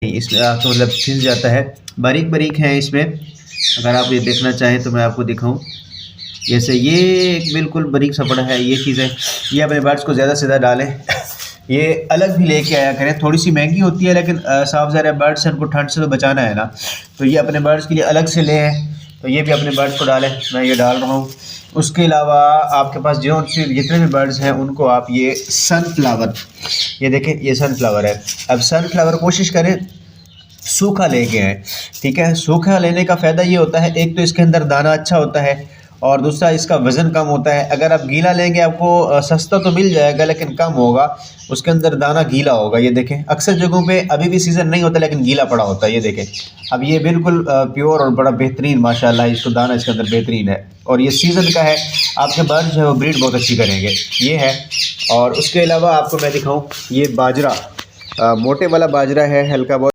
इसमें आपको मतलब खिंच जाता है, बारीक बारीक है इसमें। अगर आप ये देखना चाहें तो मैं आपको दिखाऊं, जैसे ये एक बिल्कुल बारीक सा पड़ा है ये चीज़ है। ये अपने बर्ड्स को ज़्यादा से ज़्यादा डालें। ये अलग भी लेके आया करें, थोड़ी सी महंगी होती है लेकिन साफ ज़ाहिर है बर्ड्स हैं, उनको ठंड से तो बचाना है ना, तो ये अपने बर्ड्स के लिए अलग से ले हैं। तो ये भी अपने बर्ड्स को डालें, मैं ये डाल रहा हूँ। उसके अलावा आपके पास जो जितने भी बर्ड्स हैं उनको आप ये सनफ्लावर, ये देखें ये सनफ्लावर है। अब सनफ्लावर कोशिश करें सूखा लेके आए, ठीक है। सूखा लेने का फ़ायदा ये होता है, एक तो इसके अंदर दाना अच्छा होता है और दूसरा इसका वज़न कम होता है। अगर आप गीला लेंगे आपको सस्ता तो मिल जाएगा लेकिन कम होगा, उसके अंदर दाना गीला होगा। ये देखें अक्सर जगहों पे अभी भी सीज़न नहीं होता लेकिन गीला पड़ा होता है। ये देखें अब ये बिल्कुल प्योर और बड़ा बेहतरीन माशाल्लाह, इसको दाना इसके अंदर बेहतरीन है और ये सीज़न का है। आपके बर्ड जो है वो ब्रीड बहुत अच्छी करेंगे, ये है। और उसके अलावा आपको मैं दिखाऊँ, ये बाजरा मोटे वाला बाजरा है, हल्का बहुत